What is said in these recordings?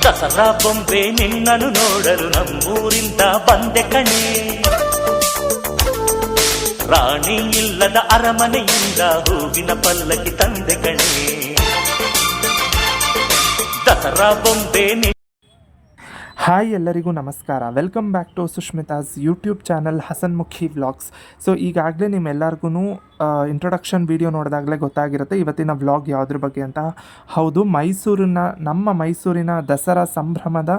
ದಸರಾ ಬೊಂಬೆ ನಿನ್ನನ್ನು ನೋಡಲು ನಮ್ಮೂರಿಂದ ಬಂದೆ ಕಣೆ. ರಾಣಿ ಇಲ್ಲದ ಅರಮನೆಯಿಂದ ಹೂವಿನ ಪಲ್ಲಕ್ಕಿ ತಂದೆ ಕಣೆ. ದಸರಾ ಬೊಂಬೆ. ಹಾಯ್ ಎಲ್ಲರಿಗೂ ನಮಸ್ಕಾರ. Welcome back to Sushmita's YouTube channel Hasanmukhi vlogs. So ಈಗಾಗಲೇ ನಿಮ್ಮೆಲ್ಲರಿಗೂ ಇಂಟ್ರೊಡಕ್ಷನ್ ವಿಡಿಯೋ ನೋಡಿದಾಗಲೇ ಗೊತ್ತಾಗಿರುತ್ತೆ ಇವತ್ತಿನ ವ್ಲಾಗ್ ಯಾವುದ್ರ ಬಗ್ಗೆ ಅಂತ. ಹೌದು, ನಮ್ಮ ಮೈಸೂರಿನ ದಸರಾ ಸಂಭ್ರಮದ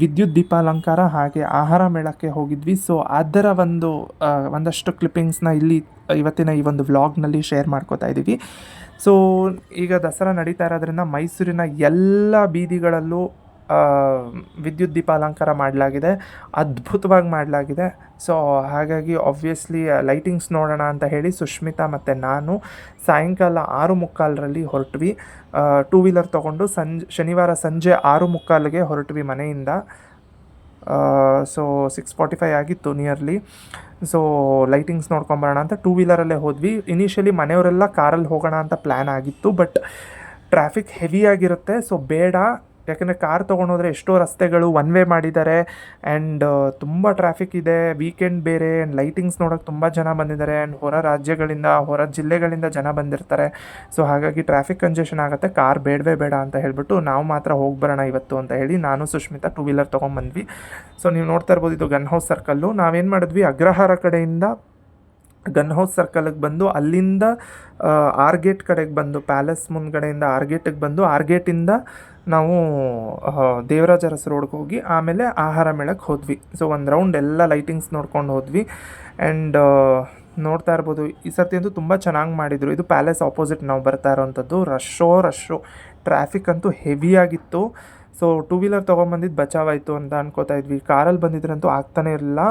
ವಿದ್ಯುತ್ ದೀಪಾಲಂಕಾರ ಹಾಗೆ ಆಹಾರ ಮೇಳಕ್ಕೆ ಹೋಗಿದ್ವಿ. ಸೊ ಅದರ ಒಂದಷ್ಟು ಕ್ಲಿಪ್ಪಿಂಗ್ಸ್ನ ಇವತ್ತಿನ ಈ ಒಂದು ವ್ಲಾಗ್ನಲ್ಲಿ ಶೇರ್ ಮಾಡ್ಕೋತಾ ಇದ್ದೀವಿ. ಸೊ ಈಗ ದಸರಾ ನಡೀತಾ ಇರೋದ್ರಿಂದ ಮೈಸೂರಿನ ಎಲ್ಲ ಬೀದಿಗಳಲ್ಲೂ ವಿದ್ಯುತ್ ದೀಪಾಲಂಕಾರ ಮಾಡಲಾಗಿದೆ, ಅದ್ಭುತವಾಗಿ ಮಾಡಲಾಗಿದೆ. ಸೊ ಹಾಗಾಗಿ ಆಬ್ವಿಯಸ್ಲಿ ಲೈಟಿಂಗ್ಸ್ ನೋಡೋಣ ಅಂತ ಹೇಳಿ ಸುಷ್ಮಿತಾ ಮತ್ತು ನಾನು ಸಾಯಂಕಾಲ 6:45 ಹೊರಟ್ವಿ. 2 ವೀಲರ್ ತೊಗೊಂಡು ಶನಿವಾರ ಸಂಜೆ 6:45ಗೆ ಹೊರಟ್ವಿ ಮನೆಯಿಂದ. ಸೊ 6:45 ಆಗಿತ್ತು ನಿಯರ್ಲಿ. ಸೊ ಲೈಟಿಂಗ್ಸ್ ನೋಡ್ಕೊಂಬರೋಣ ಅಂತ 2 ವೀಲರಲ್ಲೇ ಹೋದ್ವಿ. ಇನಿಷಿಯಲಿ ಮನೆಯವರೆಲ್ಲ ಕಾರಲ್ಲಿ ಹೋಗೋಣ ಅಂತ ಪ್ಲ್ಯಾನ್ ಆಗಿತ್ತು, ಬಟ್ ಟ್ರಾಫಿಕ್ ಹೆವಿಯಾಗಿರುತ್ತೆ, ಸೊ ಬೇಡ. ಯಾಕೆಂದರೆ ಕಾರ್ ತೊಗೊಂಡೋದ್ರೆ ಎಷ್ಟೋ ರಸ್ತೆಗಳು ಒನ್ ವೇ ಮಾಡಿದ್ದಾರೆ ಆ್ಯಂಡ್ ತುಂಬ ಟ್ರಾಫಿಕ್ ಇದೆ. ವೀಕೆಂಡ್ ಬೇರೆ ಆ್ಯಂಡ್ ಲೈಟಿಂಗ್ಸ್ ನೋಡೋಕ್ಕೆ ತುಂಬ ಜನ ಬಂದಿದ್ದಾರೆ ಆ್ಯಂಡ್ ಹೊರ ಜಿಲ್ಲೆಗಳಿಂದ ಜನ ಬಂದಿರ್ತಾರೆ. ಸೊ ಹಾಗಾಗಿ ಟ್ರಾಫಿಕ್ ಕಂಜೆಷನ್ ಆಗುತ್ತೆ, ಕಾರ್ ಬೇಡವೇ ಬೇಡ ಅಂತ ಹೇಳಿಬಿಟ್ಟು ನಾವು ಮಾತ್ರ ಹೋಗಿ ಬರೋಣ ಇವತ್ತು ಅಂತ ಹೇಳಿ ನಾನು ಸುಷ್ಮಿತಾ 2 ವೀಲರ್ ತೊಗೊಂಬಂದ್ವಿ. ಸೊ ನೀವು ನೋಡ್ತಾ ಇರ್ಬೋದು, ಇದು ಗನ್ ಹೌಸ್ ಸರ್ಕಲ್ಲು. ನಾವೇನು ಮಾಡಿದ್ವಿ, ಅಗ್ರಹಾರ ಕಡೆಯಿಂದ ಗನ್ ಹೌಸ್ ಸರ್ಕಲ್ಗೆ ಬಂದು ಅಲ್ಲಿಂದ ಆರ್ಗೇಟ್ ಕಡೆಗೆ ಬಂದು ಪ್ಯಾಲೇಸ್ ಮುಂದ್ಗಡೆಯಿಂದ ಆರ್ಗೇಟಿಗೆ ಬಂದು ಆರ್ಗೇಟಿಂದ ನಾವು ದೇವರಾಜ ಅರಸು ರೋಡ್ಗೆ ಹೋಗಿ ಆಮೇಲೆ ಆಹಾರ ಮೇಳಕ್ಕೆ ಹೋದ್ವಿ. ಸೊ ಒಂದು ರೌಂಡ್ ಎಲ್ಲ ಲೈಟಿಂಗ್ಸ್ ನೋಡ್ಕೊಂಡು ಹೋದ್ವಿ. ಆ್ಯಂಡ್ ನೋಡ್ತಾ ಇರ್ಬೋದು, ಈ ಸರ್ತಿ ಅಂತೂ ತುಂಬ ಚೆನ್ನಾಗಿ ಮಾಡಿದರು. ಇದು ಪ್ಯಾಲೇಸ್ ಆಪೋಸಿಟ್ ನಾವು ಬರ್ತಾ ಇರೋವಂಥದ್ದು. ರಶ್ಶು ಟ್ರಾಫಿಕ್ ಅಂತೂ ಹೆವಿಯಾಗಿತ್ತು. ಸೊ 2 ವೀಲರ್ ತೊಗೊಂಬಂದಿದ್ದು ಬಚಾವಾಯಿತು ಅಂತ ಅನ್ಕೋತಾ ಇದ್ವಿ. ಕಾರಲ್ಲಿ ಬಂದಿದ್ರಂತೂ ಆಗ್ತಾನೆ ಇರಲಿಲ್ಲ,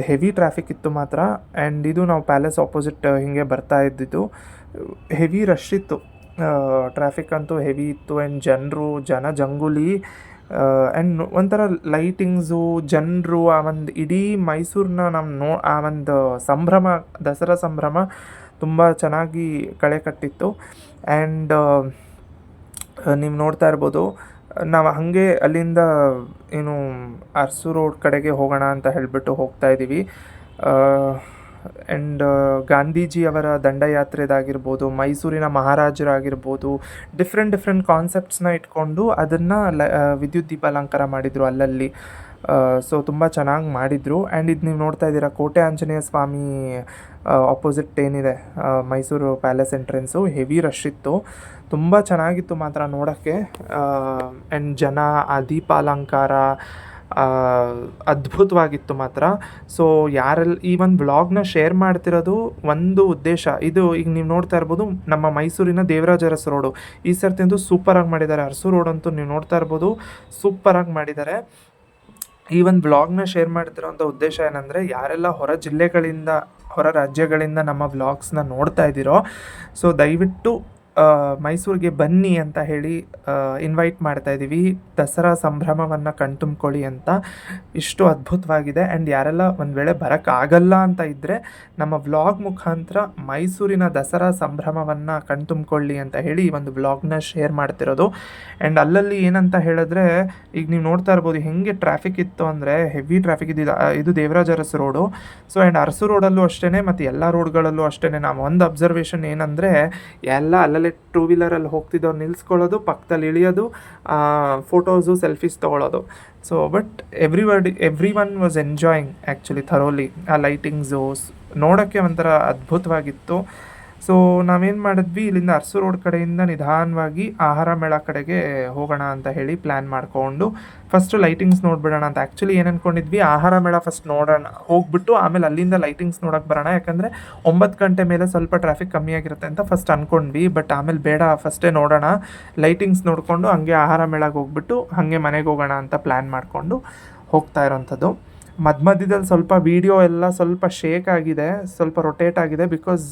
ಹೆವಿ ಟ್ರಾಫಿಕ್ ಇತ್ತು ಮಾತ್ರ. ಆ್ಯಂಡ್ ಇದು ನಾವು ಪ್ಯಾಲೇಸ್ ಆಪೋಸಿಟ್ ಹೀಗೆ ಬರ್ತಾ ಇದ್ದಿದ್ದು. ಹೆವಿ ರಶ್ ಇತ್ತು, ಟ್ರಾಫಿಕ್ ಅಂತೂ ಹೆವಿ ಇತ್ತು. ಆ್ಯಂಡ್ ಜನಜಂಗುಲಿ ಆ್ಯಂಡ್ ಒಂಥರ ಲೈಟಿಂಗ್ಸು, ಜನರು, ಆ ಒಂದು ಇಡೀ ಮೈಸೂರನ್ನ ನಾವು ಆ ಒಂದು ಸಂಭ್ರಮ, ದಸರಾ ಸಂಭ್ರಮ ತುಂಬ ಚೆನ್ನಾಗಿ ಕಳೆ ಕಟ್ಟಿತ್ತು. ಆ್ಯಂಡ್ ನೀವು ನೋಡ್ತಾ ಇರ್ಬೋದು, ನಾವು ಹಾಗೆ ಅಲ್ಲಿಂದ ಅರಸು ರೋಡ್ ಕಡೆಗೆ ಹೋಗೋಣ ಅಂತ ಹೇಳಿಬಿಟ್ಟು ಹೋಗ್ತಾ ಇದ್ದೀವಿ. ಆ್ಯಂಡ್ ಗಾಂಧೀಜಿಯವರ ದಂಡಯಾತ್ರೆದಾಗಿರ್ಬೋದು, ಮೈಸೂರಿನ ಮಹಾರಾಜರಾಗಿರ್ಬೋದು, ಡಿಫ್ರೆಂಟ್ ಕಾನ್ಸೆಪ್ಟ್ಸ್ನ ಇಟ್ಕೊಂಡು ಅದನ್ನು ವಿದ್ಯುತ್ ದೀಪಾಲಂಕಾರ ಮಾಡಿದರು ಅಲ್ಲಲ್ಲಿ. ಸೊ ತುಂಬ ಚೆನ್ನಾಗಿ ಮಾಡಿದರು. ಆ್ಯಂಡ್ ಇದು ನೀವು ನೋಡ್ತಾ ಇದ್ದೀರಾ, ಕೋಟೆ ಆಂಜನೇಯ ಸ್ವಾಮಿ ಆಪೋಸಿಟ್ ಏನಿದೆ Mysuru palace entrance, heavy rush ಇತ್ತು. ತುಂಬ ಚೆನ್ನಾಗಿತ್ತು ಮಾತ್ರ ನೋಡೋಕ್ಕೆ. ಆ್ಯಂಡ್ ಜನ, ಆ ದೀಪಾಲಂಕಾರ ಅದ್ಭುತವಾಗಿತ್ತು ಮಾತ್ರ. ಸೊ ಈ ಒಂದು ವ್ಲಾಗ್ನ ಶೇರ್ ಮಾಡ್ತಿರೋದು ಒಂದು ಉದ್ದೇಶ. ಇದು ಈಗ ನೀವು ನೋಡ್ತಾ ಇರ್ಬೋದು, ನಮ್ಮ ಮೈಸೂರಿನ ದೇವರಾಜ ಅರಸು ರೋಡು ಈ ಸರ್ತಿ ಅಂತೂ ಸೂಪರಾಗಿ ಮಾಡಿದ್ದಾರೆ. ಅರಸು ರೋಡ್ ಅಂತೂ ನೀವು ನೋಡ್ತಾ ಇರ್ಬೋದು, ಸೂಪರಾಗಿ ಮಾಡಿದ್ದಾರೆ. ಈ ಒಂದು ವ್ಲಾಗ್ನ ಶೇರ್ ಮಾಡ್ತಿರೋಂಥ ಉದ್ದೇಶ ಏನಂದರೆ, ಯಾರೆಲ್ಲ ಹೊರ ರಾಜ್ಯಗಳಿಂದ ನಮ್ಮ ವ್ಲಾಗ್ಸ್ನ ನೋಡ್ತಾ ಇದ್ದೀರೋ, ಸೊ ದಯವಿಟ್ಟು ಮೈಸೂರಿಗೆ ಬನ್ನಿ ಅಂತ ಹೇಳಿ ಇನ್ವೈಟ್ ಮಾಡ್ತಾ ಇದ್ದೀವಿ. ದಸರಾ ಸಂಭ್ರಮವನ್ನು ಕಣ್ತುಂಬ್ಕೊಳ್ಳಿ ಅಂತ. ಇಷ್ಟು ಅದ್ಭುತವಾಗಿದೆ. ಆ್ಯಂಡ್ ಯಾರೆಲ್ಲ ಒಂದು ವೇಳೆ ಬರೋಕ್ಕಾಗಲ್ಲ ಅಂತ ಇದ್ದರೆ ನಮ್ಮ ವ್ಲಾಗ್ ಮುಖಾಂತರ ಮೈಸೂರಿನ ದಸರಾ ಸಂಭ್ರಮವನ್ನು ಕಣ್ತುಂಬ್ಕೊಳ್ಳಿ ಅಂತ ಹೇಳಿ ಈ ಒಂದು ವ್ಲಾಗ್ನ ಶೇರ್ ಮಾಡ್ತಿರೋದು. ಆ್ಯಂಡ್ ಅಲ್ಲಲ್ಲಿ ಏನಂತ ಹೇಳಿದ್ರೆ, ಈಗ ನೀವು ನೋಡ್ತಾ ಇರ್ಬೋದು ಹೆಂಗೆ ಟ್ರಾಫಿಕ್ ಇತ್ತು ಅಂದರೆ, ಹೆವಿ ಟ್ರಾಫಿಕ್ ಇದು Devaraja Arasu road. So and Arasu ರೋಡಲ್ಲೂ ಅಷ್ಟೇ ಮತ್ತು ಎಲ್ಲ ರೋಡ್ಗಳಲ್ಲೂ ಅಷ್ಟೇ ನಾವು ಒಂದು ಅಬ್ಸರ್ವೇಷನ್ ಏನಂದರೆ, ಎಲ್ಲ ಅಲ್ಲಲ್ಲಿ 2 ವೀಲರಲ್ಲಿ ಹೋಗ್ತಿದ್ದವ್ರು ನಿಲ್ಲಿಸ್ಕೊಳ್ಳೋದು, ಪಕ್ಕದಲ್ಲಿ ಇಳಿಯೋದು, ಫೋಟೋಸು, ಸೆಲ್ಫೀಸ್ ತೊಗೊಳ್ಳೋದು. So but every one was enjoying actually thoroughly. ಆ ಲೈಟಿಂಗ್ಸು ನೋಡೋಕ್ಕೆ ಒಂಥರ ಅದ್ಭುತವಾಗಿತ್ತು. ಸೊ ನಾವೇನು ಮಾಡಿದ್ವಿ, ಇಲ್ಲಿಂದ ಅರಸು ರೋಡ್ ಕಡೆಯಿಂದ ನಿಧಾನವಾಗಿ ಆಹಾರ ಮೇಳ ಕಡೆಗೆ ಹೋಗೋಣ ಅಂತ ಹೇಳಿ ಪ್ಲ್ಯಾನ್ ಮಾಡಿಕೊಂಡು ಫಸ್ಟು ಲೈಟಿಂಗ್ಸ್ ನೋಡಿಬಿಡೋಣ ಅಂತ. ಆ್ಯಕ್ಚುಲಿ ಏನು ಅಂದ್ಕೊಂಡಿದ್ವಿ, ಆಹಾರ ಮೇಳ ಫಸ್ಟ್ ನೋಡೋಣ, ಹೋಗ್ಬಿಟ್ಟು ಆಮೇಲೆ ಅಲ್ಲಿಂದ ಲೈಟಿಂಗ್ಸ್ ನೋಡೋಕ್ಕೆ ಬರೋಣ. ಯಾಕಂದರೆ 9 ಗಂಟೆ ಮೇಲೆ ಸ್ವಲ್ಪ ಟ್ರಾಫಿಕ್ ಕಮ್ಮಿ ಆಗಿರುತ್ತೆ ಅಂತ ಫಸ್ಟ್ ಅಂದ್ಕೊಂಡ್ವಿ. ಬಟ್ ಆಮೇಲೆ ಬೇಡ, ಫಸ್ಟೇ ನೋಡೋಣ, ಲೈಟಿಂಗ್ಸ್ ನೋಡಿಕೊಂಡು ಹಂಗೆ ಆಹಾರ ಮೇಳಕ್ಕೆ ಹೋಗ್ಬಿಟ್ಟು ಹಾಗೆ ಮನೆಗೆ ಹೋಗೋಣ ಅಂತ ಪ್ಲ್ಯಾನ್ ಮಾಡಿಕೊಂಡು ಹೋಗ್ತಾ ಇರೋಂಥದ್ದು. ಮಧ್ಯದಲ್ಲಿ ಸ್ವಲ್ಪ ವೀಡಿಯೋ ಎಲ್ಲ ಸ್ವಲ್ಪ ಶೇಕ್ ಆಗಿದೆ, ಸ್ವಲ್ಪ ರೊಟೇಟ್ ಆಗಿದೆ. ಬಿಕಾಸ್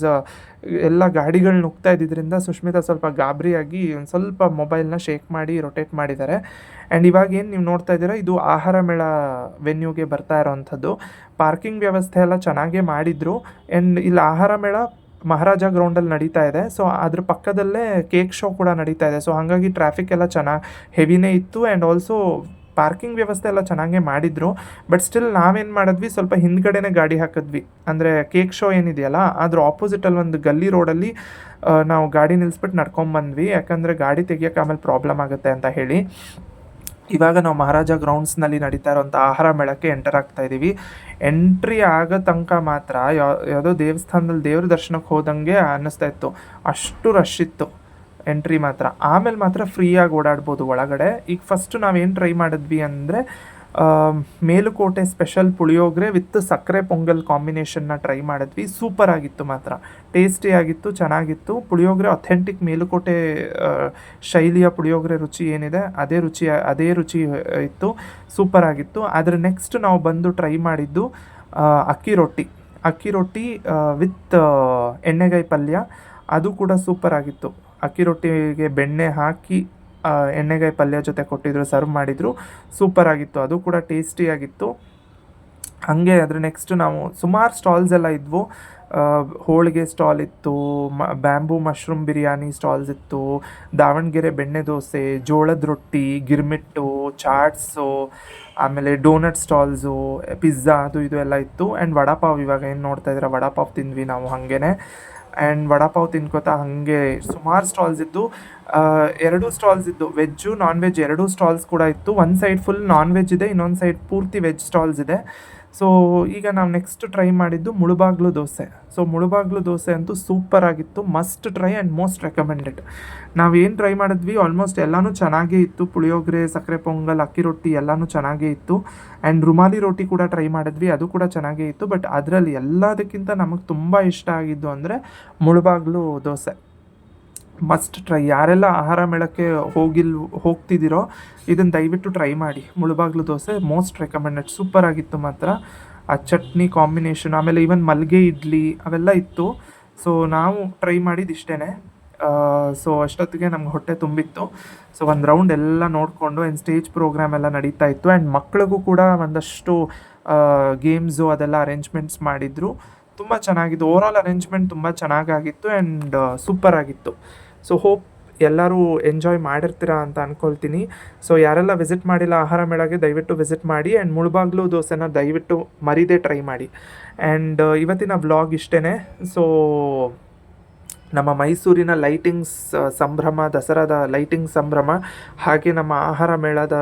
ಎಲ್ಲ ಗಾಡಿಗಳು ನುಗ್ತಾ ಇದ್ದಿದ್ದರಿಂದ ಸುಷ್ಮಿತಾ ಸ್ವಲ್ಪ ಗಾಬರಿಯಾಗಿ ಒಂದು ಸ್ವಲ್ಪ ಮೊಬೈಲ್ನ ಶೇಕ್ ಮಾಡಿ ರೊಟೇಟ್ ಮಾಡಿದ್ದಾರೆ. ಆ್ಯಂಡ್ ಇವಾಗ ಏನು ನೀವು ನೋಡ್ತಾ ಇದ್ದೀರಾ, ಇದು ಆಹಾರ ಮೇಳ ವೆನ್ಯೂಗೆ ಬರ್ತಾ ಇರೋವಂಥದ್ದು. ಪಾರ್ಕಿಂಗ್ ವ್ಯವಸ್ಥೆ ಎಲ್ಲ ಚೆನ್ನಾಗೇ ಮಾಡಿದರು. ಆ್ಯಂಡ್ ಇಲ್ಲಿ ಆಹಾರ ಮೇಳ ಮಹಾರಾಜ ಗ್ರೌಂಡಲ್ಲಿ ನಡೀತಾ ಇದೆ. ಸೊ ಅದ್ರ ಪಕ್ಕದಲ್ಲೇ ಕೇಕ್ ಶೋ ಕೂಡ ನಡೀತಾ ಇದೆ. ಸೊ ಹಾಗಾಗಿ ಟ್ರಾಫಿಕ್ ಎಲ್ಲ ಚೆನ್ನಾಗಿ ಹೆವಿನೇ ಇತ್ತು. ಆ್ಯಂಡ್ ಆಲ್ಸೋ ಪಾರ್ಕಿಂಗ್ ವ್ಯವಸ್ಥೆ ಎಲ್ಲ ಚೆನ್ನಾಗೇ ಮಾಡಿದರು. ಬಟ್ ಸ್ಟಿಲ್ ನಾವೇನು ಮಾಡಿದ್ವಿ, ಸ್ವಲ್ಪ ಹಿಂದ್ಗಡೆನೇ ಗಾಡಿ ಹಾಕಿದ್ವಿ. ಅಂದರೆ ಕೇಕ್ ಶೋ ಏನಿದೆಯಲ್ಲ ಅದ್ರ ಆಪೋಸಿಟಲ್ಲಿ ಒಂದು ಗಲ್ಲಿ ರೋಡಲ್ಲಿ ನಾವು ಗಾಡಿ ನಿಲ್ಲಿಸ್ಬಿಟ್ಟು ನಡ್ಕೊಂಬಂದ್ವಿ. ಯಾಕಂದರೆ ಗಾಡಿ ತೆಗಿಯೋಕೆ ಆಮೇಲೆ ಪ್ರಾಬ್ಲಮ್ ಆಗುತ್ತೆ ಅಂತ ಹೇಳಿ. ಇವಾಗ ನಾವು ಮಹಾರಾಜ ಗ್ರೌಂಡ್ಸ್ನಲ್ಲಿ ನಡೀತಾ ಇರೋಂಥ ಆಹಾರ ಮೇಳಕ್ಕೆ ಎಂಟರ್ ಆಗ್ತಾ ಇದ್ದೀವಿ. ಎಂಟ್ರಿ ಆಗೋ ತನಕ ಮಾತ್ರ ಯಾವುದೋ ದೇವಸ್ಥಾನದಲ್ಲಿ ದೇವ್ರ ದರ್ಶನಕ್ಕೆ ಹೋದಂಗೆ ಅನ್ನಿಸ್ತಾ ಇತ್ತು. ಅಷ್ಟು ರಶ್ ಇತ್ತು ಎಂಟ್ರಿ ಮಾತ್ರ. ಆಮೇಲೆ ಮಾತ್ರ ಫ್ರೀಯಾಗಿ ಓಡಾಡ್ಬೋದು ಒಳಗಡೆ. ಈಗ ಫಸ್ಟು ನಾವೇನು ಟ್ರೈ ಮಾಡಿದ್ವಿ ಅಂದರೆ ಮೇಲುಕೋಟೆ ಸ್ಪೆಷಲ್ ಪುಳಿಯೋಗರೆ ವಿತ್ ಸಕ್ಕರೆ ಪೊಂಗಲ್ ಕಾಂಬಿನೇಷನ್ನ ಟ್ರೈ ಮಾಡಿದ್ವಿ. ಸೂಪರ್ ಆಗಿತ್ತು ಮಾತ್ರ, ಟೇಸ್ಟಿಯಾಗಿತ್ತು, ಚೆನ್ನಾಗಿತ್ತು. ಪುಳಿಯೋಗರೆ ಅಥೆಂಟಿಕ್ ಮೇಲುಕೋಟೆ ಶೈಲಿಯ ಪುಳಿಯೋಗರೆ ರುಚಿ ಏನಿದೆ ಅದೇ ರುಚಿ ಇತ್ತು, ಸೂಪರ್ ಆಗಿತ್ತು. ಆದರೆ ನೆಕ್ಸ್ಟ್ ನಾವು ಬಂದು ಟ್ರೈ ಮಾಡಿದ್ದು ಅಕ್ಕಿ ರೊಟ್ಟಿ ವಿತ್ ಎಣ್ಣೆಗಾಯಿ ಪಲ್ಯ. ಅದು ಕೂಡ ಸೂಪರ್ ಆಗಿತ್ತು. ಅಕ್ಕಿ ರೊಟ್ಟಿಗೆ ಬೆಣ್ಣೆ ಹಾಕಿ ಎಣ್ಣೆಗಾಯಿ ಪಲ್ಯ ಜೊತೆ ಕೊಟ್ಟಿದ್ರು, ಸರ್ವ್ ಮಾಡಿದರು, ಸೂಪರ್ ಆಗಿತ್ತು. ಅದು ಕೂಡ ಟೇಸ್ಟಿಯಾಗಿತ್ತು. ಹಾಗೆ ಅದ್ರ ನೆಕ್ಸ್ಟ್ ನಾವು ಸುಮಾರು ಸ್ಟಾಲ್ಸ್ ಎಲ್ಲ ಇದ್ವು. ಹೋಳಿಗೆ ಸ್ಟಾಲ್ ಇತ್ತು, ಬ್ಯಾಂಬೂ ಮಶ್ರೂಮ್ ಬಿರಿಯಾನಿ ಸ್ಟಾಲ್ಸ್ ಇತ್ತು, ದಾವಣಗೆರೆ ಬೆಣ್ಣೆ ದೋಸೆ, ಜೋಳದ ರೊಟ್ಟಿ, ಗಿರ್ಮಿಟ್ಟು, ಚಾಟ್ಸು, ಆಮೇಲೆ ಡೋನಟ್ ಸ್ಟಾಲ್ಸು, ಪಿಜ್ಜಾ ಅದು ಇದು ಎಲ್ಲ ಇತ್ತು. ಆ್ಯಂಡ್ ವಡಾಪಾವ್, ಇವಾಗ ಏನು ನೋಡ್ತಾ ಇದ್ದೀರಾ ವಡಾಪಾವ್ ತಿಂದ್ವಿ ನಾವು ಹಾಗೇ. ಆ್ಯಂಡ್ ವಡಾಪಾವ್ ತಿನ್ಕೋತಾ ಹಾಗೆ ಸುಮಾರು ಸ್ಟಾಲ್ಸ್ ಇದ್ದು. 2 ಸ್ಟಾಲ್ಸ್ ಇದ್ದು, ವೆಜ್ಜು ನಾನ್ ವೆಜ್ 2 ಸ್ಟಾಲ್ಸ್ ಕೂಡ ಇತ್ತು. ಒಂದು ಸೈಡ್ ಫುಲ್ ನಾನ್ ವೆಜ್ ಇದೆ, ಇನ್ನೊಂದು ಸೈಡ್ ಪೂರ್ತಿ ವೆಜ್ ಸ್ಟಾಲ್ಸ್ ಇದೆ. ಸೊ ಈಗ ನಾವು ನೆಕ್ಸ್ಟ್ ಟ್ರೈ ಮಾಡಿದ್ದು ಮುಳುಬಾಗ್ಲು ದೋಸೆ. ಸೊ ಮುಳುಬಾಗ್ಲು ದೋಸೆ ಅಂತೂ ಸೂಪರ್ ಆಗಿತ್ತು, must try and most recommended. ನಾವೇನು ಟ್ರೈ ಮಾಡಿದ್ವಿ ಆಲ್ಮೋಸ್ಟ್ ಎಲ್ಲನೂ ಚೆನ್ನಾಗೇ ಇತ್ತು. ಪುಳಿಯೋಗರೆ, ಸಕ್ಕರೆ ಪೊಂಗಲ್, ಅಕ್ಕಿ ರೊಟ್ಟಿ ಎಲ್ಲನೂ ಚೆನ್ನಾಗೇ ಇತ್ತು. ಆ್ಯಂಡ್ ರುಮಾಲಿ ರೋಟಿ ಕೂಡ ಟ್ರೈ ಮಾಡಿದ್ವಿ, ಅದು ಕೂಡ ಚೆನ್ನಾಗೇ ಇತ್ತು. ಬಟ್ ಅದರಲ್ಲಿ ಎಲ್ಲದಕ್ಕಿಂತ ನಮಗೆ ತುಂಬ ಇಷ್ಟ ಆಗಿದ್ದು ಅಂದರೆ ಮುಳುಬಾಗ್ಲು ದೋಸೆ. Must try. ಯಾರೆಲ್ಲ ಆಹಾರ ಮೇಳಕ್ಕೆ ಹೋಗ್ತಿದ್ದೀರೋ ಇದನ್ನು ದಯವಿಟ್ಟು ಟ್ರೈ ಮಾಡಿ. Mulbagal dosa most recommended, super ಆಗಿತ್ತು ಮಾತ್ರ. ಆ ಚಟ್ನಿ ಕಾಂಬಿನೇಷನ್, ಆಮೇಲೆ ಈವನ್ ಮಲ್ಲಿಗೆ ಇಡ್ಲಿ ಅವೆಲ್ಲ ಇತ್ತು. ಸೊ ನಾವು ಟ್ರೈ ಮಾಡಿದ್ದು ಇಷ್ಟೇ. ಸೊ ಅಷ್ಟೊತ್ತಿಗೆ ನಮ್ಗೆ ಹೊಟ್ಟೆ ತುಂಬಿತ್ತು. ಸೊ ಒಂದು ರೌಂಡ್ ಎಲ್ಲ ನೋಡಿಕೊಂಡು ಆ್ಯಂಡ್ ಸ್ಟೇಜ್ ಪ್ರೋಗ್ರಾಮ್ ಎಲ್ಲ ನಡೀತಾ ಇತ್ತು. ಆ್ಯಂಡ್ ಮಕ್ಕಳಿಗೂ ಕೂಡ ಒಂದಷ್ಟು ಗೇಮ್ಸು ಅದೆಲ್ಲ ಅರೇಂಜ್ಮೆಂಟ್ಸ್ ಮಾಡಿದರು. ತುಂಬ ಚೆನ್ನಾಗಿತ್ತು. ಓವರಾಲ್ ಅರೇಂಜ್ಮೆಂಟ್ ತುಂಬ ಚೆನ್ನಾಗಾಗಿತ್ತು ಆ್ಯಂಡ್ ಸೂಪರ್ ಆಗಿತ್ತು. ಸೊ ಹೋಪ್ ಎಲ್ಲರೂ ಎಂಜಾಯ್ ಮಾಡಿರ್ತೀರಾ ಅಂತ ಅಂದ್ಕೊಳ್ತೀನಿ. ಸೊ ಯಾರೆಲ್ಲ ವಿಸಿಟ್ ಮಾಡಿಲ್ಲ ಆಹಾರ ಮೇಳಗೆ ದಯವಿಟ್ಟು ವಿಸಿಟ್ ಮಾಡಿ. ಆ್ಯಂಡ್ ಮುಳುಬಾಗ್ಲು ದೋಸೆನ ದಯವಿಟ್ಟು ಮರಿದೇ ಟ್ರೈ ಮಾಡಿ. ಆ್ಯಂಡ್ ಇವತ್ತಿನ ವ್ಲಾಗ್ ಇಷ್ಟೇ. ಸೊ ನಮ್ಮ ಮೈಸೂರಿನ ಲೈಟಿಂಗ್ಸ್ ಸಂಭ್ರಮ, ದಸರಾದ ಲೈಟಿಂಗ್ ಸಂಭ್ರಮ, ಹಾಗೆ ನಮ್ಮ ಆಹಾರ ಮೇಳದ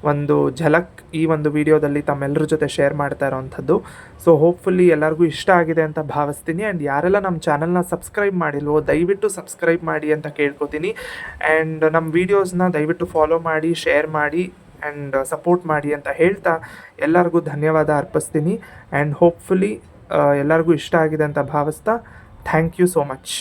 ಒಂದು ಝಲಕ್ ಈ ಒಂದು ವಿಡಿಯೋದಲ್ಲಿ ತಮ್ಮೆಲ್ಲರ ಜೊತೆ ಶೇರ್ ಮಾಡ್ತಾ ಇರೋವಂಥದ್ದು. ಸೊ ಹೋಪ್ಫುಲ್ಲಿ ಎಲ್ಲರಿಗೂ ಇಷ್ಟ ಆಗಿದೆ ಅಂತ ಭಾವಿಸ್ತೀನಿ. ಆ್ಯಂಡ್ ಯಾರೆಲ್ಲ ನಮ್ಮ ಚಾನಲ್ನ ಸಬ್ಸ್ಕ್ರೈಬ್ ಮಾಡಿಲ್ವೋ ದಯವಿಟ್ಟು ಸಬ್ಸ್ಕ್ರೈಬ್ ಮಾಡಿ ಅಂತ ಕೇಳ್ಕೊತೀನಿ. ಆ್ಯಂಡ್ ನಮ್ಮ ವೀಡಿಯೋಸ್ನ ದಯವಿಟ್ಟು ಫಾಲೋ ಮಾಡಿ, ಶೇರ್ ಮಾಡಿ ಆ್ಯಂಡ್ ಸಪೋರ್ಟ್ ಮಾಡಿ ಅಂತ ಹೇಳ್ತಾ ಎಲ್ಲರಿಗೂ ಧನ್ಯವಾದ ಅರ್ಪಿಸ್ತೀನಿ. ಆ್ಯಂಡ್ ಹೋಪ್ಫುಲಿ ಎಲ್ಲರಿಗೂ ಇಷ್ಟ ಆಗಿದೆ ಅಂತ ಭಾವಿಸ್ತಾ ಥ್ಯಾಂಕ್ ಯು ಸೋ ಮಚ್.